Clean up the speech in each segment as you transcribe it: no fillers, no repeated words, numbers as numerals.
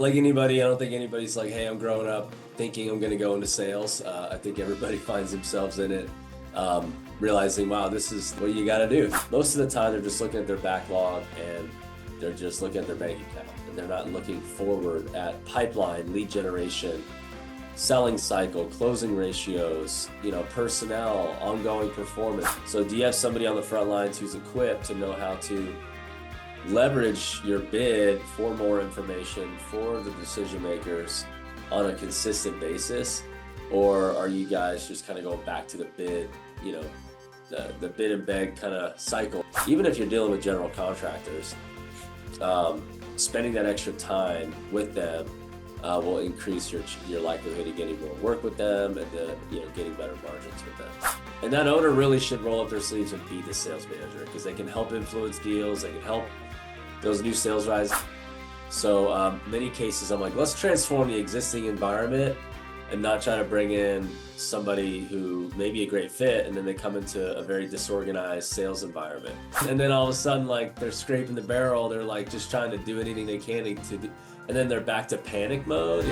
like anybody, I don't think anybody's like, hey, I'm growing up thinking I'm going to go into sales. I think everybody finds themselves in it, realizing, wow, this is what you got to do. Most of the time, they're just looking at their backlog and they're just looking at their bank account, and they're not looking forward at pipeline, lead generation, selling cycle, closing ratios, personnel, ongoing performance. So do you have somebody on the front lines who's equipped to know how to leverage your bid for more information for the decision makers on a consistent basis? Or are you guys just kind of going back to the bid, the bid and beg kind of cycle? Even if you're dealing with general contractors, spending that extra time with them will increase your likelihood of getting more work with them and getting better margins with them. And that owner really should roll up their sleeves and be the sales manager, because they can help influence deals, they can help those new sales rise. So many cases I'm like, let's transform the existing environment and not try to bring in somebody who may be a great fit, and then they come into a very disorganized sales environment. And then all of a sudden, like, they're scraping the barrel, they're like just trying to do anything they can to do, and then they're back to panic mode.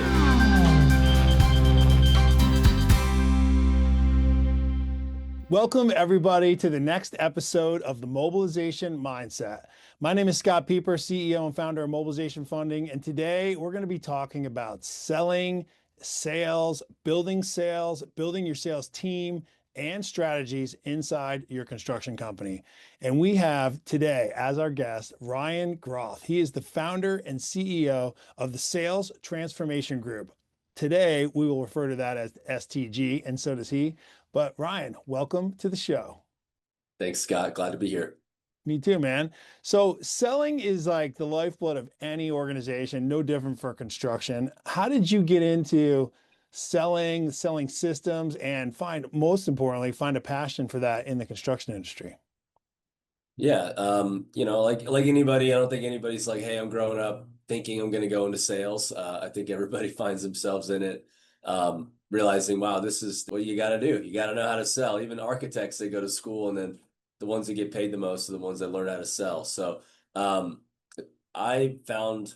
Welcome, everybody, to the next episode of the Mobilization Mindset. My name is Scott Pieper, CEO and founder of Mobilization Funding, and today we're going to be talking about selling, sales, building your sales team, and strategies inside your construction company. And we have today as our guest, Ryan Groth. He is the founder and CEO of the Sales Transformation Group. Today, we will refer to that as STG, and so does he. But Ryan, welcome to the show. Thanks, Scott. Glad to be here. Me too, man. So selling is like the lifeblood of any organization, no different for construction. How did you get into selling systems, and most importantly, find a passion for that in the construction industry? Yeah, like anybody, I don't think anybody's like, hey, I'm growing up thinking I'm going to go into sales. I think everybody finds themselves in it, realizing, wow, this is what you got to do. You got to know how to sell. Even architects, they go to school, and then the ones that get paid the most are the ones that learn how to sell. So I found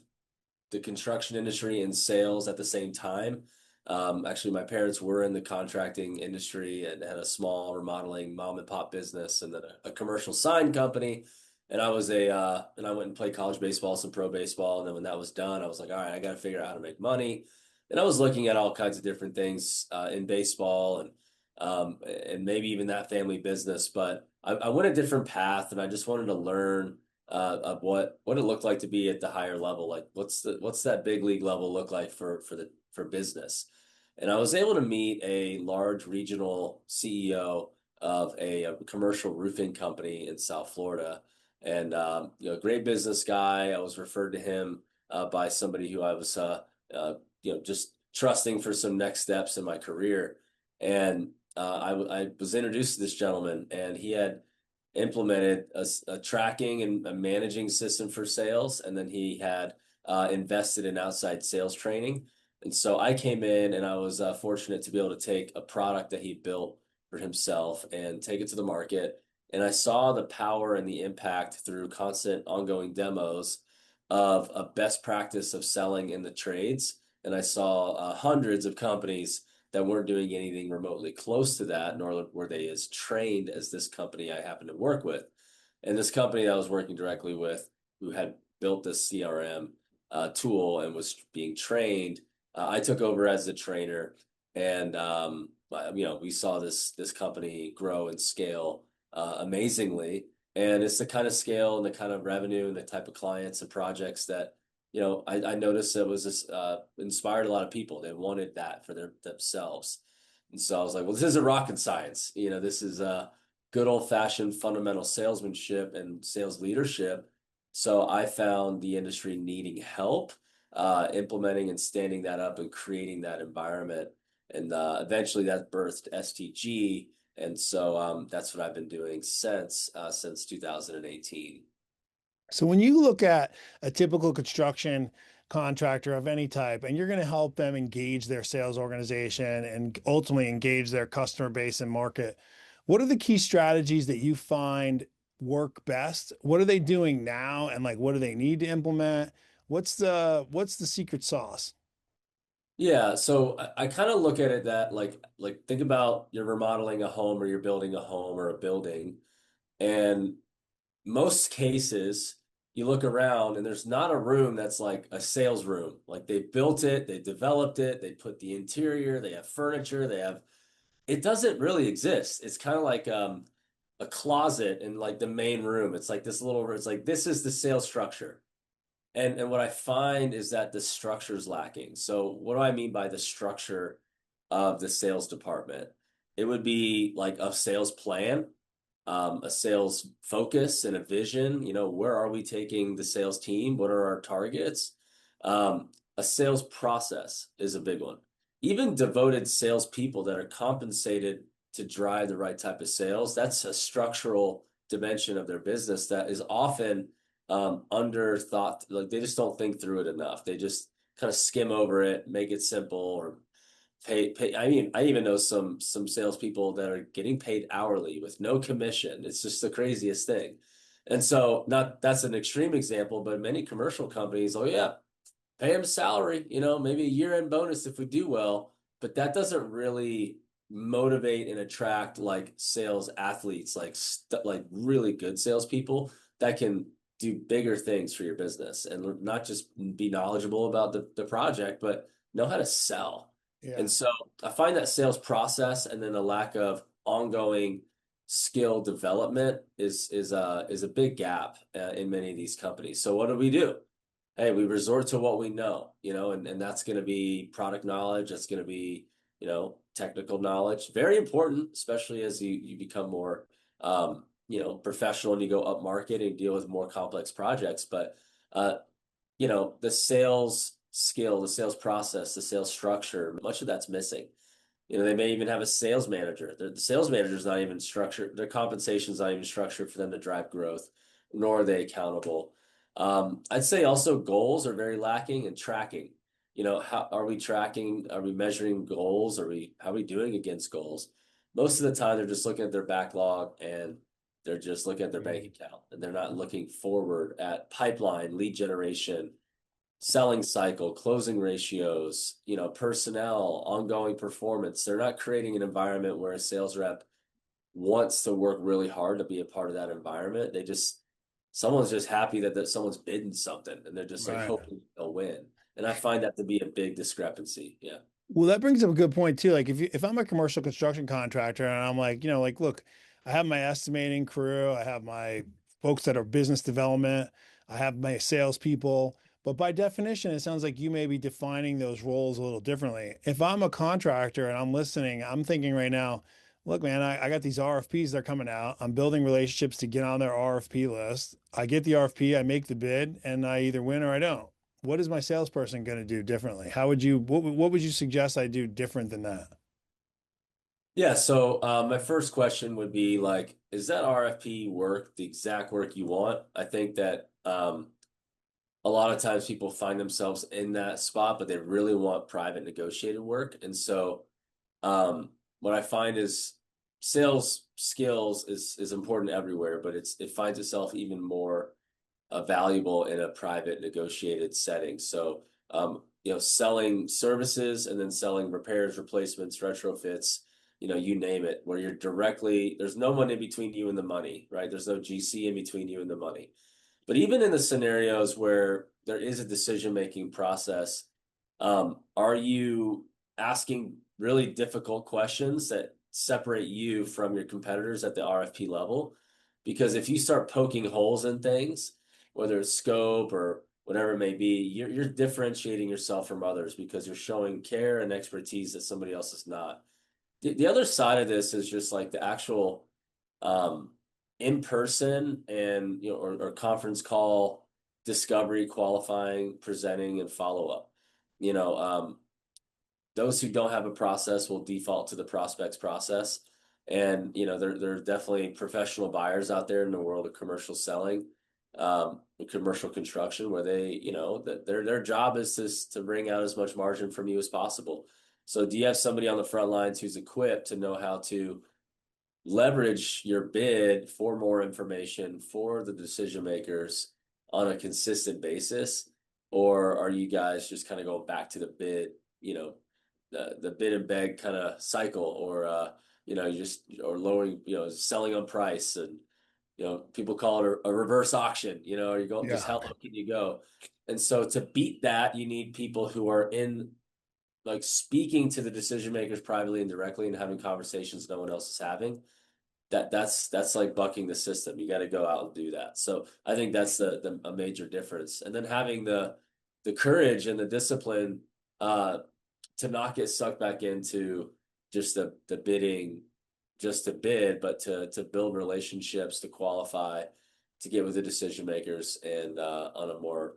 the construction industry and sales at the same time. Actually, my parents were in the contracting industry and had a small remodeling mom and pop business, and then a commercial sign company. And I went and played college baseball, some pro baseball. And then when that was done, I was like, all right, I got to figure out how to make money. And I was looking at all kinds of different things in baseball and maybe even that family business. But I went a different path, and I just wanted to learn of what it looked like to be at the higher level. Like what's that big league level look like for business. And I was able to meet a large regional CEO of a commercial roofing company in South Florida, and great business guy. I was referred to him by somebody who I was just trusting for some next steps in my career. And I was introduced to this gentleman, and he had implemented a tracking and a managing system for sales, and then he had invested in outside sales training. And so I came in, and I was fortunate to be able to take a product that he built for himself and take it to the market. And I saw the power and the impact through constant ongoing demos of a best practice of selling in the trades. And I saw hundreds of companies that weren't doing anything remotely close to that, nor were they as trained as this company I happened to work with. And this company that I was working directly with, who had built this CRM tool and was being trained, I took over as the trainer, and we saw this company grow and scale amazingly. And it's the kind of scale and the kind of revenue and the type of clients and projects that I noticed that was this inspired a lot of people. They wanted that for themselves. And so I was like, well, this isn't rocket science. This is good old-fashioned fundamental salesmanship and sales leadership. So I found the industry needing help implementing and standing that up and creating that environment. And eventually that birthed STG. And so that's what I've been doing since 2018. So when you look at a typical construction contractor of any type, and you're going to help them engage their sales organization and ultimately engage their customer base and market, what are the key strategies that you find work best? What are they doing now? And like, what do they need to implement? What's the secret sauce? Yeah, so I kind of look at it that like think about you're remodeling a home or you're building a home or a building, and most cases you look around and there's not a room that's like a sales room. Like they built it, they developed it, they put the interior, they have furniture, they have it doesn't really exist. It's kind of like a closet in like the main room. It's like this little, it's like this is the sales structure. And what I find is that the structure is lacking. So what do I mean by the structure of the sales department? It would be like a sales plan, a sales focus and a vision. You know, where are we taking the sales team? What are our targets? A sales process is a big one. Even devoted salespeople that are compensated to drive the right type of sales, that's a structural dimension of their business that is often under thought. Like they just don't think through it enough. They just kind of skim over it, make it simple, or pay. I mean, I even know some salespeople that are getting paid hourly with no commission. It's just the craziest thing. And so, not that's an extreme example, but many commercial companies, oh yeah, pay them salary, you know, maybe a year-end bonus if we do well, but that doesn't really motivate and attract like sales athletes, like like really good salespeople that can do bigger things for your business and not just be knowledgeable about the project, but know how to sell. And Yeah. so I find that sales process and then a lack of ongoing skill development is a big gap in many of these companies. So what do we do? Hey, we resort to what we know, you know, and that's going to be product knowledge. That's going to be, you know, technical knowledge. Very important, especially as you become more, you know, professional and you go up market and deal with more complex projects. But, uh, you know, the sales skill, the sales process, the sales structure, much of that's missing. You know, they may even have a sales manager. The sales manager is not even structured. Their compensation is not even structured for them to drive growth, nor are they accountable. I'd say also goals are very lacking in tracking. You know, how are we tracking? Are we measuring goals? How are we doing against goals? Most of the time, they're just looking at their backlog and they're just looking at their bank Mhm. account and they're not looking forward at pipeline, lead generation, selling cycle, closing ratios, you know, personnel, ongoing performance. They're not creating an environment where a sales rep wants to work really hard to be a part of that environment. Someone's just happy that someone's bidding something and they're just like Right. hoping they'll win. And I find that to be a big discrepancy. Yeah. Well, that brings up a good point too. Like if I'm a commercial construction contractor and I'm like, like, look, I have my estimating crew, I have my folks that are business development, I have my salespeople, but by definition, it sounds like you may be defining those roles a little differently. If I'm a contractor and I'm listening, I'm thinking right now, look, man, I got these RFPs that are coming out. I'm building relationships to get on their RFP list. I get the RFP, I make the bid, and I either win or I don't. What is my salesperson going to do differently? What would you suggest I do different than that? Yeah. So my first question would be like, is that RFP work the exact work you want? I think that a lot of times people find themselves in that spot, but they really want private negotiated work. And so what I find is sales skills is important everywhere, but it finds itself even more valuable in a private negotiated setting. So you know, selling services and then selling repairs, replacements, retrofits, you know, you name it, where there's no one in between you and the money, right? There's no GC in between you and the money. But even in the scenarios where there is a decision-making process, are you asking really difficult questions that separate you from your competitors at the RFP level? Because if you start poking holes in things, whether it's scope or whatever it may be, you're differentiating yourself from others because you're showing care and expertise that somebody else is not. The other side of this is just like the actual um, in person and you know or conference call discovery, qualifying, presenting, and follow up. You know, those who don't have a process will default to the prospects process. And you know, there are definitely professional buyers out there in the world of commercial selling, commercial construction, where they, you know, that their job is to bring out as much margin from you as possible. So, do you have somebody on the front lines who's equipped to know how to leverage your bid for more information for the decision makers on a consistent basis? or are you guys just kind of going back to the bid, the bid and beg kind of cycle, or you just or lowering, selling on price, and people call it a reverse auction, or you go just Yeah. how low can you go? And so to beat that, you need people who are in like speaking to the decision makers privately and directly and having conversations no one else is having. That's like bucking the system. You got to go out and do that. So I think that's the a major difference. And then having the courage and the discipline uh, to not get sucked back into just the bidding, just to bid, but to build relationships, to qualify, to get with the decision makers, and on a more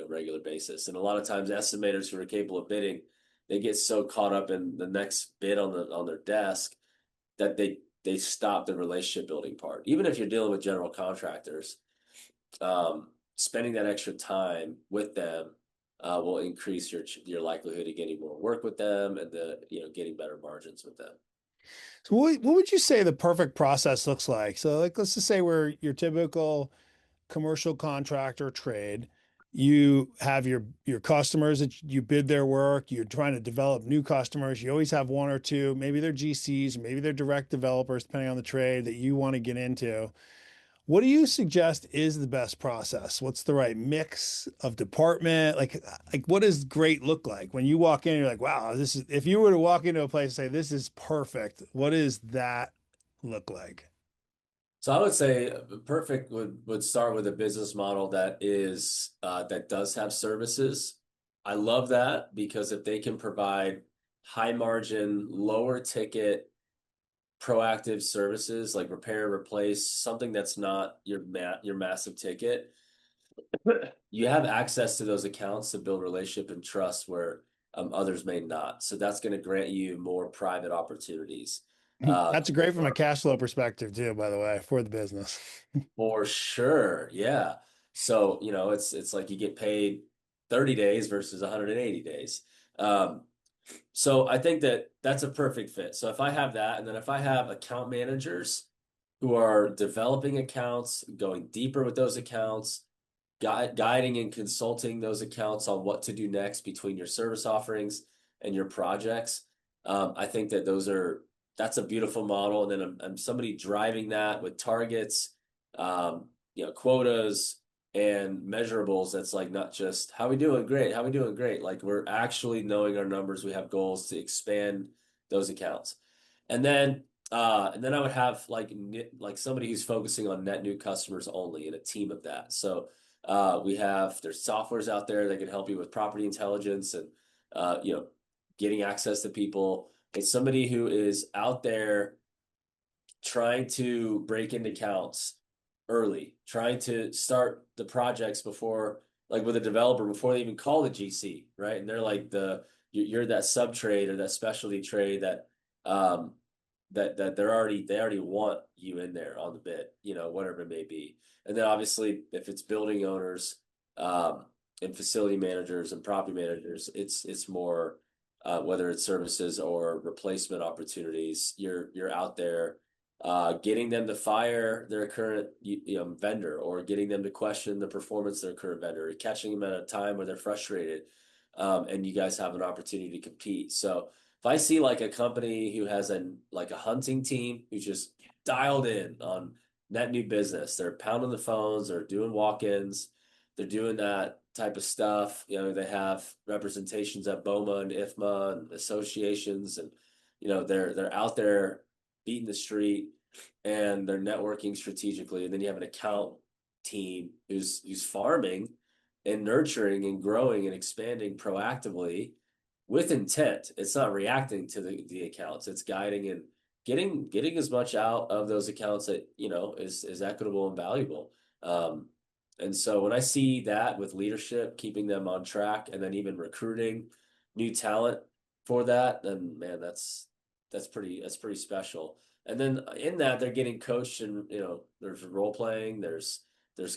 regular basis. And a lot of times, estimators who are capable of bidding, they get so caught up in the next bid on their desk that they stop the relationship building part. Even if you're dealing with general contractors, spending that extra time with them will increase your likelihood of getting more work with them, and getting better margins with them. So what would you say the perfect process looks like? So like let's just say we're your typical commercial contractor trade. You have your customers that you bid their work. You're trying to develop new customers. You always have one or two, maybe they're GCs, maybe they're direct developers, depending on the trade that you want to get into. What do you suggest is the best process? What's the right mix of department? Like what does great look like? When you walk in, you're like, wow, this is if you were to walk into a place and say, this is perfect, what does that look like? So I would say perfect would start with a business model that does have services. I love that because if they can provide high margin, lower ticket, proactive services like repair, replace, something that's not your massive ticket, you have access to those accounts to build relationship and trust where others may not. So that's going to grant you more private opportunities. That's great from a For cash flow perspective too, by the way, for the business. For sure. Yeah. So, it's like you get paid 30 days versus 180 days. Um, so I think that's a perfect fit. So if I have that, and then if I have account managers who are developing accounts, going deeper with those accounts, guiding and consulting those accounts on what to do next between your service offerings and your projects, I think that's a beautiful model. And then I'm somebody driving that with targets, quotas and measurables. That's like not just how we doing, great, how we doing, great. Like we're actually knowing our numbers. We have goals to expand those accounts, and then I would have like somebody who's focusing on net new customers only, and a team of that. So there's softwares out there that can help you with property intelligence and uh, you know getting access to people. It's somebody who is out there trying to break into accounts early, trying to start the projects before, like with a developer, before they even call the GC, right? And they're like you're that sub trade or that specialty trade um, that they already want you in there on the bid, whatever it may be. And then obviously if it's building owners um, and facility managers and property managers, it's more whether it's services or replacement opportunities. You're out there getting them to fire their current vendor, or getting them to question the performance of their current vendor, or catching them at a time where they're frustrated, and you guys have an opportunity to compete. So if I see like a company who has a hunting team who's just dialed in on net new business, they're pounding the phones, they're doing walk-ins, they're doing that type of stuff. They have representations at BOMA and IFMA and associations, and they're out there beating the street, and they're networking strategically. And then you have an account team who's farming and nurturing and growing and expanding proactively with intent. It's not reacting to the accounts. It's guiding and getting as much out of those accounts that is equitable and valuable. Um, and so when I see that with leadership, keeping them on track, and then even recruiting new talent for that, then man, that's pretty special. And then in that, they're getting coached, and there's role playing, there's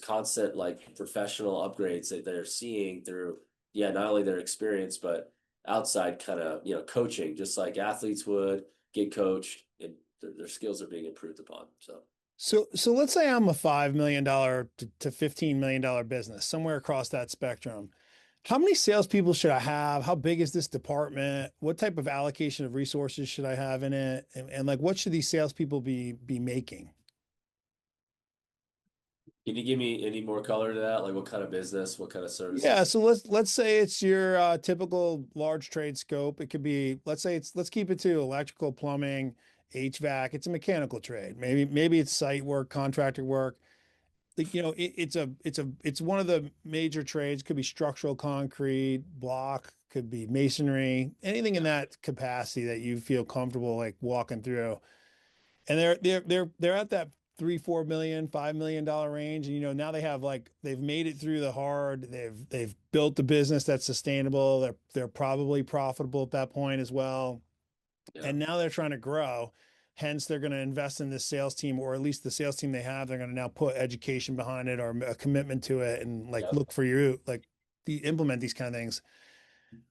constant like professional upgrades that they're seeing through, yeah, not only their experience but outside kind of coaching, just like athletes would get coached, and their skills are being improved upon. So So let's say I'm a $5 million to $15 million business, somewhere across that spectrum. How many salespeople should I have? How big is this department? What type of allocation of resources should I have in it? And like, what should these salespeople be making? Can you give me any more color to that? Like what kind of business, what kind of Yeah, services? so let's say it's your typical large trade scope. It could be, let's keep it to electrical, plumbing, HVAC. It's a mechanical trade. Maybe it's site work, contractor work. Like, it's one of the major trades. Could be structural concrete, block, could be masonry, anything in Yeah, that capacity that you feel comfortable like walking through. And they're at that 3, 4 million, $5 million range. And now they have like they've made it through the hard. They've built a business that's sustainable. They're probably profitable at that point as well. yeah, And now they're trying to grow. Hence, they're going to invest in this sales team, or at least the sales team they have. They're going to now put education behind it or a commitment to it, and like yeah. look for you, like implement these kind of things.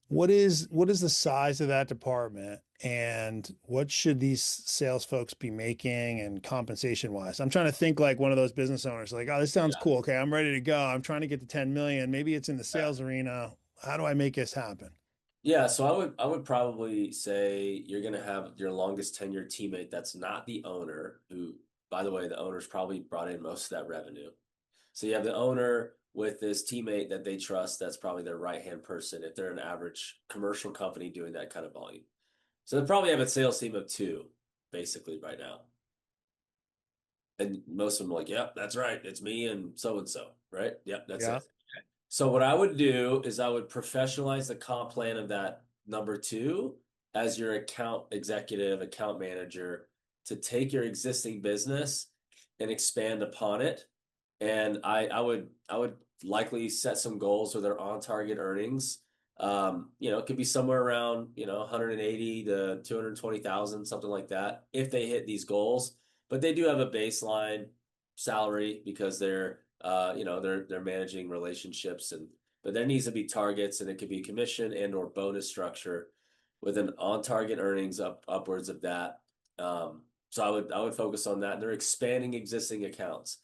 What is the size of that department, and what should these sales folks be making and compensation wise? I'm trying to think like one of those business owners, like, oh, this sounds Yeah. cool. Okay, I'm ready to go. I'm trying to get to 10 million. Maybe it's in the Yeah. sales arena. How do I make this happen? Yeah, so I would probably say you're gonna have your longest tenured teammate that's not the owner, who, by the way, the owner's probably brought in most of that revenue. So you have the owner with this teammate that they trust, that's probably their right-hand person if they're an average commercial company doing that kind of volume. So they probably have a sales team of two, basically, right now. And most of them are like, yep, that's right. It's me and so and so, right? Yep, that's Yeah. it. So what I would do is I would professionalize the comp plan of that number two as your account executive, account manager to take your existing business and expand upon it. And I would likely set some goals with their on target earnings. It could be somewhere around, 180 to 220,000, something like that, if they hit these goals. But they do have a baseline salary because they're managing relationships, but there needs to be targets, and it could be commission and or bonus structure with an on target earnings upwards of that. So I would focus on that. They're expanding existing accounts.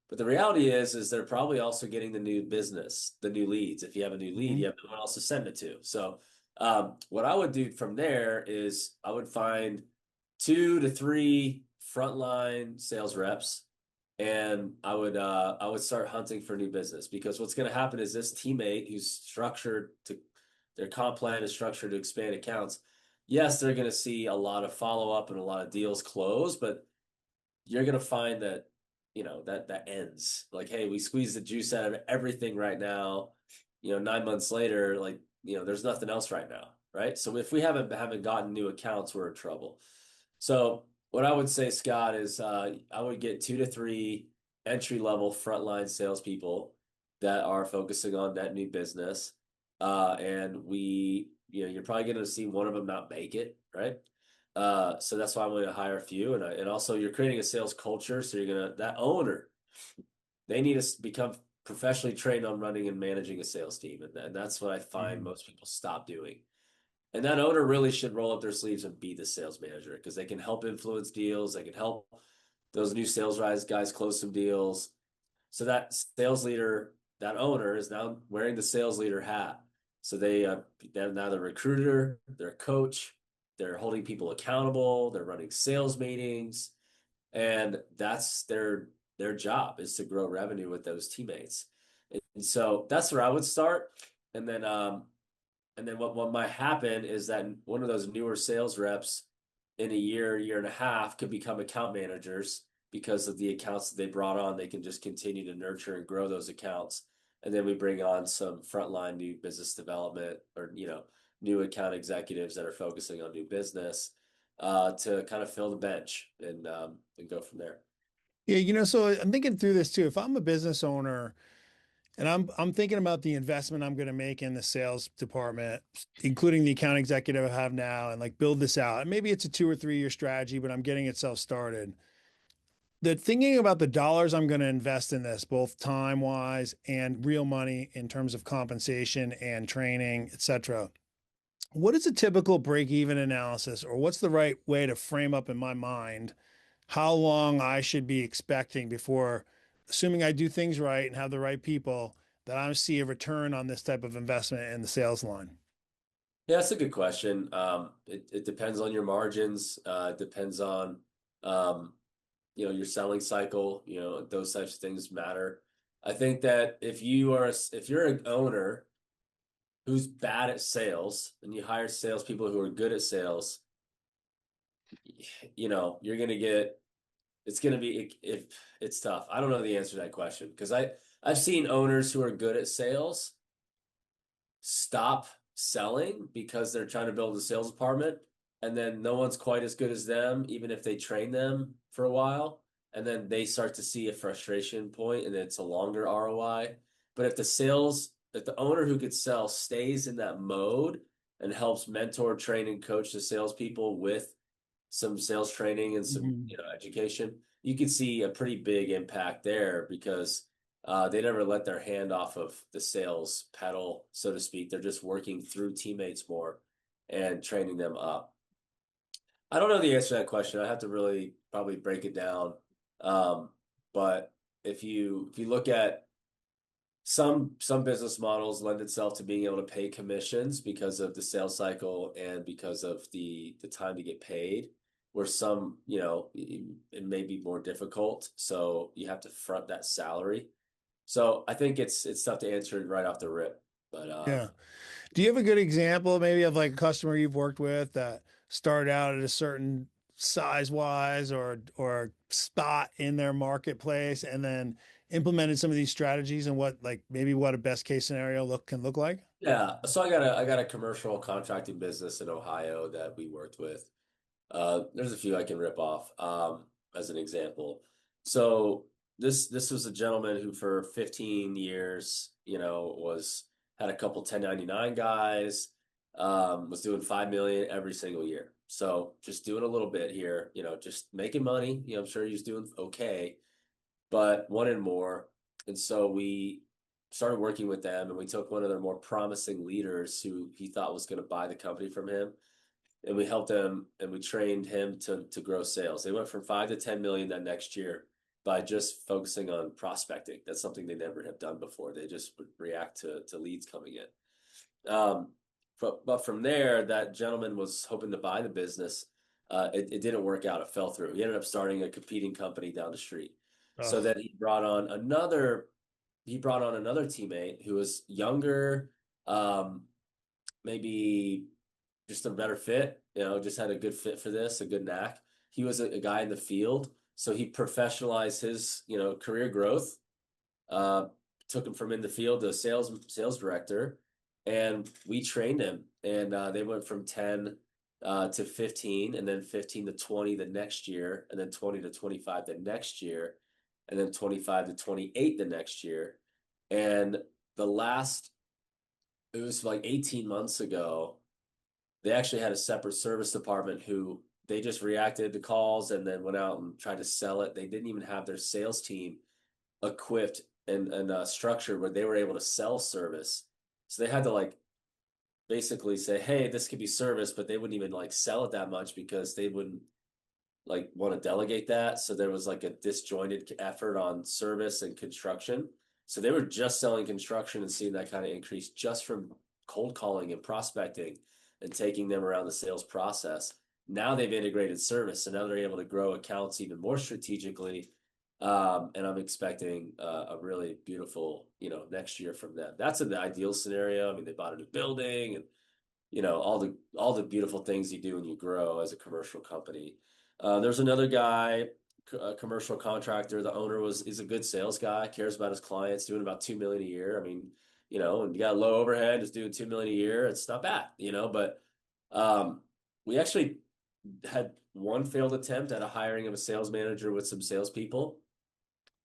But the reality is they're probably also getting the new business, the new leads. If you have a new lead, you Mhm. have no one else to send it to. So what I would do from there is I would find 2 to 3 frontline sales reps, and I would start hunting for new business, because what's going to happen is this teammate who's structured to their comp plan is structured to expand accounts. Yes, they're going to see a lot of follow up and a lot of deals close, but you're gonna find that that ends like, hey, we squeeze the juice out of everything right now. 9 months later, like, there's nothing else right now, right? So if we haven't gotten new accounts, we're in trouble. So what I would say, Scott, is I would get 2 to 3 entry level frontline salespeople that are focusing on that new business, and you're probably going to see one of them not make it, right? So that's why I'm going to hire a few, and also you're creating a sales culture. So that owner, they need to become professionally trained on running and managing a sales team, and that's what I find Mhm. most people stop doing. And that owner really should roll up their sleeves and be the sales manager, because they can help influence deals. They can help those new sales guys close some deals. So that sales leader, that owner, is now wearing the sales leader hat. So they're now the recruiter, they're coach, they're holding people accountable, they're running sales meetings, and that's their job, is to grow revenue with those teammates. And so that's where I would start. And then what might happen is that one of those newer sales reps in a year and a half could become account managers, because of the accounts that they brought on. They can just continue to nurture and grow those accounts. And then we bring on some frontline new business development, or, new account executives that are focusing on new business, to kind of fill the bench, and go from there. Yeah, so I'm thinking through this too. If I'm a business owner and I'm thinking about the investment I'm going to make in the sales department, including the account executive I have now, and like build this out. And maybe it's a 2 or 3 year strategy, but I'm getting itself started. The thinking about the dollars I'm going to invest in this, both time wise and real money in terms of compensation and training, et cetera. What is a typical break even analysis, or what's the right way to frame up in my mind how long I should be expecting before, assuming I do things right and have the right people? that I see a return on this type of investment in the sales line? Yeah, that's a good question. It depends on your margins. It depends on, um, your selling cycle. Those types of things matter. I think that if you're an owner who's bad at sales and you hire salespeople who are good at sales, you're gonna get it's gonna be if it's tough. I don't know the answer to that question because I've seen owners who are good at sales stop selling because they're trying to build a sales department and then no one's quite as good as them even if they train them for a while and then they start to see a frustration point and it's a longer ROI. But if the owner who could sell stays in that mode and helps mentor, train, and coach the salespeople with some sales training and some Mhm. education, you could see a pretty big impact there because they never let their hand off of the sales pedal, so to speak. They're just working through teammates more and training them up. I don't know the answer to that question. I have to really probably break it down. Um, but if you look at some business models lend itself to being able to pay commissions because of the sales cycle and because of the time to get paid, where some, it may be more difficult. So you have to front that salary. So I think it's tough to answer it right off the rip. But Yeah. Do you have a good example maybe of like a customer you've worked with that started out at a certain size wise or spot in their marketplace and then implemented some of these strategies and what like maybe what a best case scenario can look like? yeah, so I got a commercial contracting business in Ohio that we worked with. There's a few I can rip off as an example. So this was a gentleman who for 15 years, was had a couple 1099 guys, was doing 5 million every single year. So just doing a little bit here, just making money. I'm sure he's doing okay, but wanted more. And so we started working with them and we took one of their more promising leaders who he thought was going to buy the company from him and we helped him and we trained him to grow sales. They went from 5 to 10 million that next year by just focusing on prospecting. That's something they never have done before. They just would react to leads coming in. But from there, that gentleman was hoping to buy the business. It didn't work out. It fell through. He ended up starting a competing company down the street. So Oh, then he brought on another teammate who was younger, um, maybe just a better fit, just had a good fit for this, a good knack. He was a guy in the field, so he professionalized his, career growth. Uh, Took him from in the field to sales director, and we trained him. And they went from 10 to 15, and then 15 to 20 the next year, and then 20 to 25 the next year, and then 25 to 28 the next year. And the last, it was like 18 months ago they actually had a separate service department who they just reacted to calls and then went out and tried to sell it. They didn't even have their sales team equipped and structured where they were able to sell service. So they had to like basically say, hey, this could be service, but they wouldn't even like sell it that much because they wouldn't like want to delegate that. So there was like a disjointed effort on service and construction. So they were just selling construction and seeing that kind of increase just from cold calling and prospecting and taking them around the sales process. Now they've integrated service, so now they're able to grow accounts even more strategically. And I'm expecting a really beautiful, next year from them. That's an ideal scenario. I mean, they bought a new building and all the beautiful things you do when you grow as a commercial company. There's another guy, a commercial contractor. The owner is a good sales guy, cares about his clients, doing about 2 million a year. I mean, and you got low overhead, is doing 2 million a year. It's not bad, But we actually had one failed attempt at a hiring of a sales manager with some salespeople.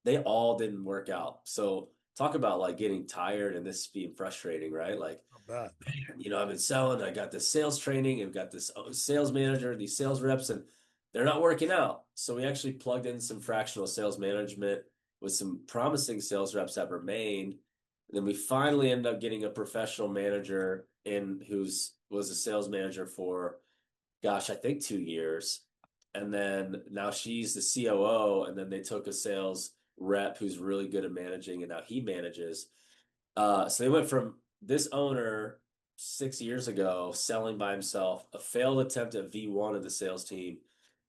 They all didn't work out. So talk about like getting tired and this being frustrating, right? Like I bet. I've been selling, I got this sales training, I've got this sales manager, these sales reps, and they're not working out. So we actually plugged in some fractional sales management with some promising sales reps that remained. And then we finally ended up getting a professional manager in who's was a sales manager for, gosh, I think 2 years. And then now she's the COO, and then they took a sales rep who's really good at managing, and now he manages. So they went from this owner 6 years ago selling by himself, a failed attempt at V1 of the sales team,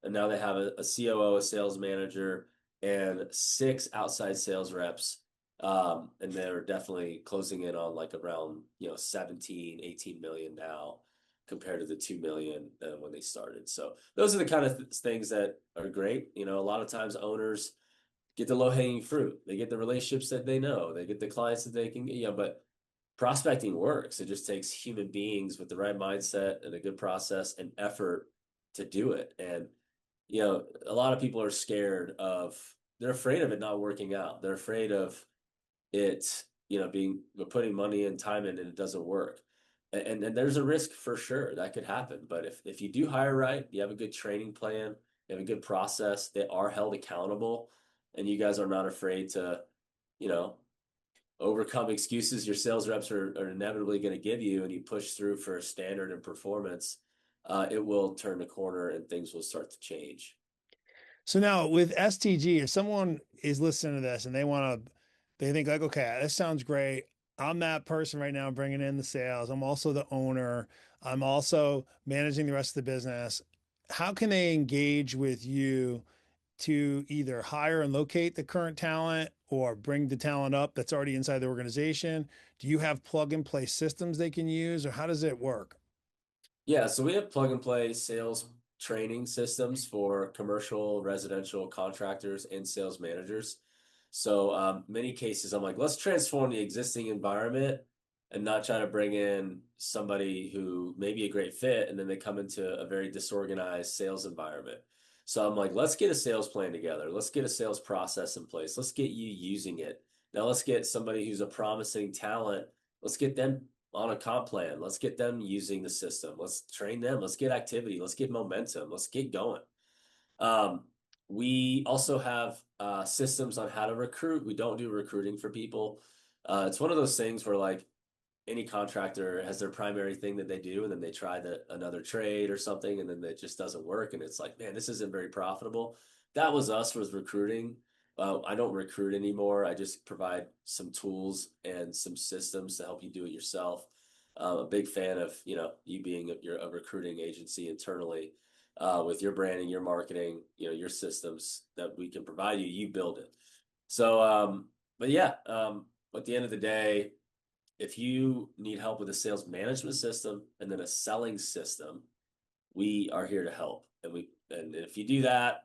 and now they have a COO, a sales manager, and six outside sales reps. And they're definitely closing in on like around, 17, 18 million now compared to the 2 million when they started. So those are the kind of things that are great. A lot of times owners get the low hanging fruit. They get the relationships that they know. They get the clients that they can, but prospecting works. It just takes human beings with the right mindset and a good process and effort to do it. And, a lot of people are they're afraid of it not working out. They're afraid of it, putting money and time in and it doesn't work. And there's a risk for sure that could happen. But if you do hire right, you have a good training plan, you have a good process, they are held accountable, and you guys are not afraid to, you know, overcome excuses your sales reps are inevitably going to give you, and you push through for a standard and performance, it will turn the corner and things will start to change. So now with STG, if someone is listening to this and they think like, okay, this sounds great. I'm that person right now bringing in the sales. I'm also the owner. I'm also managing the rest of the business. How can they engage with you to either hire and locate the current talent or bring the talent up that's already inside the organization? Do you have plug and play systems they can use, or how does it work? Yeah, so we have plug and play sales training systems for commercial, residential contractors and sales managers. So many cases, I'm like, let's transform the existing environment and not try to bring in somebody who may be a great fit, and then they come into a very disorganized sales environment. So I'm like, let's get a sales plan together. Let's get a sales process in place. Let's get you using it. Now let's get somebody who's a promising talent. Let's get them on a comp plan. Let's get them using the system. Let's train them. Let's get activity. Let's get momentum. Let's get going. Um, we also have systems on how to recruit. We don't do recruiting for people. It's one of those things where like any contractor has their primary thing that they do, and then they try another trade or something, and then it just doesn't work. And it's like, man, this isn't very profitable. That was us with recruiting. I don't recruit anymore. I just provide some tools and some systems to help you do it yourself. I'm a big fan of you being a recruiting agency internally with your branding, your marketing, your systems that we can provide you. You build it. So, but yeah, at the end of the day, if you need help with a sales management system and then a selling system, we are here to help. And if you do that,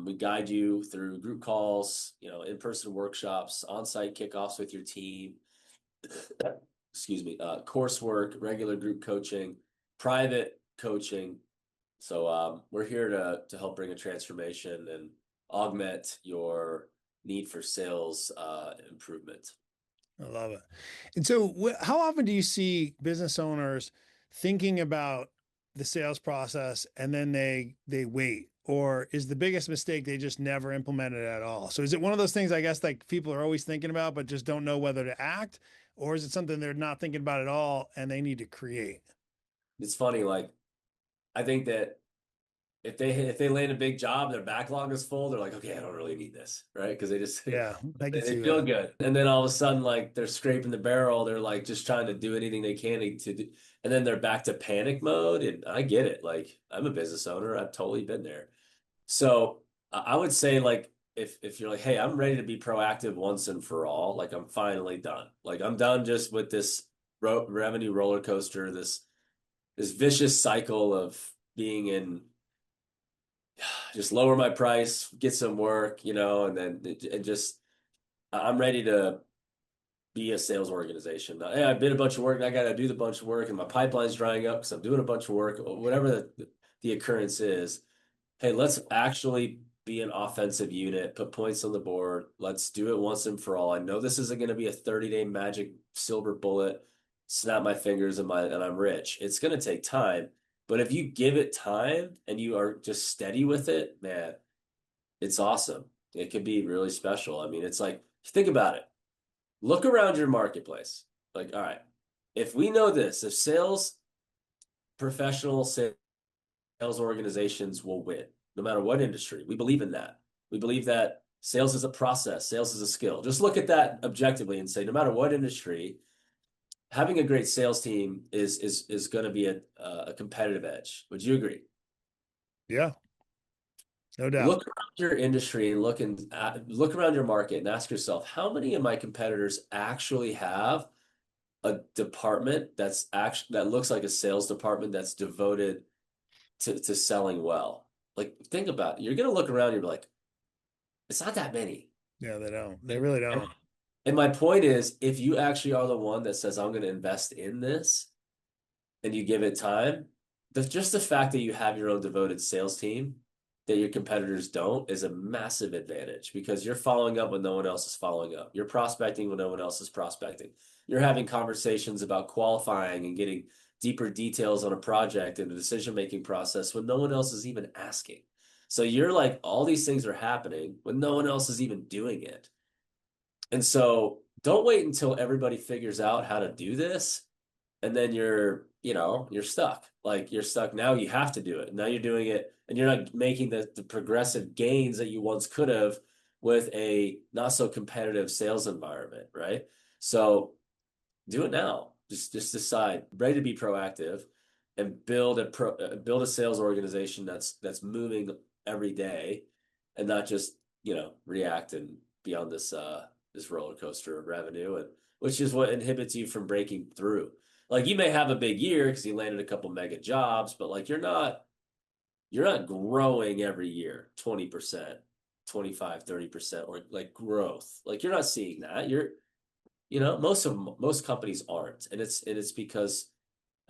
we guide you through group calls, in-person workshops, on-site kickoffs with your team, excuse me, coursework, regular group coaching, private coaching. So we're here to help bring a transformation and augment your need for sales improvement. I love it. And so, how often do you see business owners thinking about the sales process and then they wait, or is the biggest mistake they just never implement it at all? So, is it one of those things I guess like people are always thinking about but just don't know whether to act, or is it something they're not thinking about at all and they need to create? It's funny, like I think that if they land a big job, their backlog is full, they're like, okay, I don't really need this, right? Because they just Yeah, I can they see feel that. good, and then all of a sudden, like they're scraping the barrel, they're like just trying to do anything they can to do, and then they're back to panic mode. And I get it. Like I'm a business owner, I've totally been there. So I would say like if you're like, hey, I'm ready to be proactive once and for all, like I'm finally done. Like I'm done just with this revenue roller coaster, this vicious cycle of being in just lower my price, get some work, and then and just I'm ready to be a sales organization. Hey, I did a bunch of work, and I got to do the bunch of work, and my pipeline's drying up because I'm doing a bunch of work, whatever the occurrence is. Hey, let's actually be an offensive unit, put points on the board. Let's do it once and for all. I know this isn't going to be a 30-day magic silver bullet, snap my fingers and I'm rich. It's going to take time. But if you give it time and you are just steady with it, man, it's awesome. It could be really special. I mean, it's like, think about it. Look around your marketplace. Like, all right, if we know this, if professional sales organizations will win, no matter what industry, we believe in that. We believe that Sales is a process, sales is a skill. Just look at that objectively and say, no matter what industry, having a great sales team is going to be a competitive edge. Would you agree? Yeah, no doubt. Look around your industry and look around your market and ask yourself, how many of my competitors actually have a department that looks like a sales department that's devoted to selling well? Like, think about it. You're going to look around and you're like, it's not that many. Yeah, they don't. They And, really and don't. and my point is, if you actually are the one that says, I'm going to invest in this, and you give it time, just the fact that you have your own devoted sales team that your competitors don't is a massive advantage because you're following up when no one else is following up. You're prospecting when no one else is prospecting. You're having conversations about qualifying and getting deeper details on a project and the decision-making process when no one else is even asking. So you're like, all these things are happening when no one else is even doing it. And so don't wait until everybody figures out how to do this and then you're stuck. Like you're stuck now. You have to do it. Now you're doing it, and you're not making the progressive gains that you once could have with a not so competitive sales environment, right? So do it now. Just decide, ready to be proactive, and build a sales organization that's moving every day, and not just react and be on this roller coaster of revenue, and which is what inhibits you from breaking through. Like you may have a big year because you landed a couple mega jobs, but like you're not growing every year 20%, 25, 30%, or like growth. Like you're not seeing that. Most companies aren't. And it's because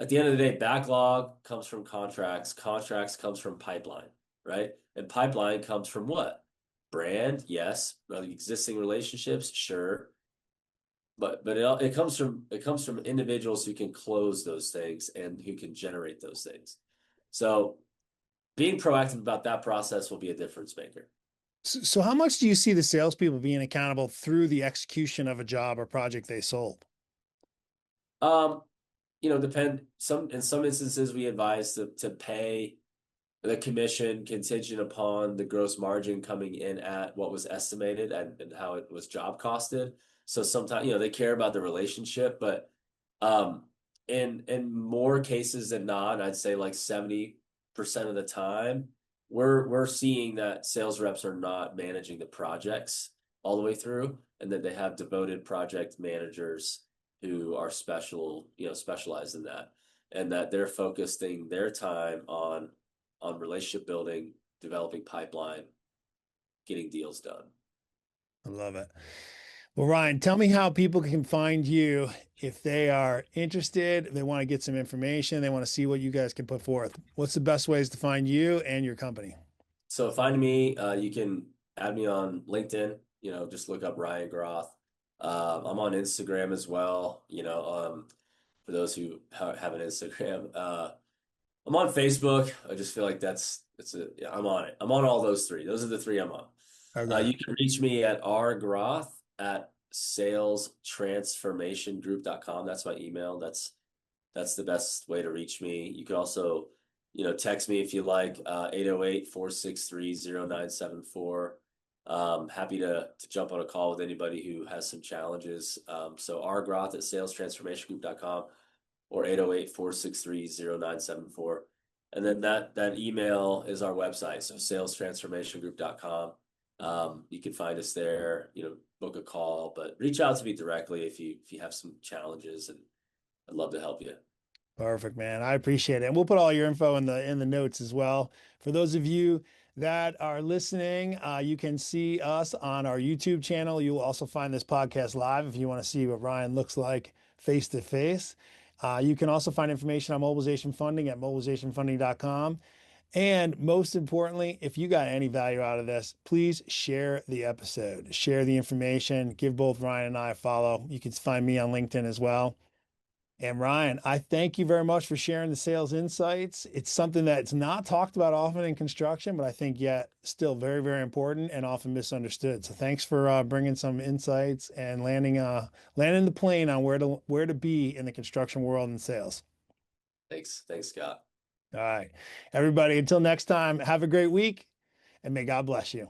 at the end of the day, backlog comes from contracts, contracts comes from pipeline, right? And pipeline comes from what? Brand, yes. Existing relationships, sure. But it comes from individuals who can close those things and who can generate those things. So being proactive about that process will be a difference maker. So how much do you see the salespeople being accountable through the execution of a job or project they sold? Um, in some instances we advise to pay the commission contingent upon the gross margin coming in at what was estimated and how it was job costed. So sometimes, they care about the relationship, but um, in more cases than not, I'd say like 70% of the time, we're seeing that sales reps are not managing the projects all the way through, and that they have devoted project managers who are specialized in that, and that they're focusing their time on relationship building, developing pipeline, getting deals done. I love it. Well, Ryan, tell me how people can find you if they are interested, they want to get some information, they want to see what you guys can put forth. What's the best ways to find you and your company? So find me. You can add me on LinkedIn. Just look up Ryan Groth. I'm on Instagram as well. For those who have an Instagram, I'm on Facebook. I just feel like yeah, I'm on it. I'm on all those three. Those are the three I'm on. Okay. You can reach me at rgroth@salestransformationgroup.com. That's my email. That's the best way to reach me. You could also, text me if you like, 808-463-0974. Happy to jump on a call with anybody who has some challenges. So rgroth@salestransformationgroup.com or 808-463-0974. And then that email is our website, so salestransformationgroup.com. You can find us there, book a call, but reach out to me directly if you have some challenges, and I'd love to help you. Perfect, man. I appreciate it. And we'll put all your info in the notes as well. For those of you that are listening, you can see us on our YouTube channel. You will also find this podcast live if you want to see what Ryan looks like face to face. You can also find information on mobilization funding at mobilizationfunding.com. And most importantly, if you got any value out of this, please share the episode, share the information, give both Ryan and I a follow. You can find me on LinkedIn as well. And Ryan, I thank you very much for sharing the sales insights. It's something that's not talked about often in construction, but I think yet still very, very important and often misunderstood. So thanks for bringing some insights and landing the plane on where to be in the construction world and sales. Thanks, Scott. All right, everybody. Until next time, have a great week, and may God bless you.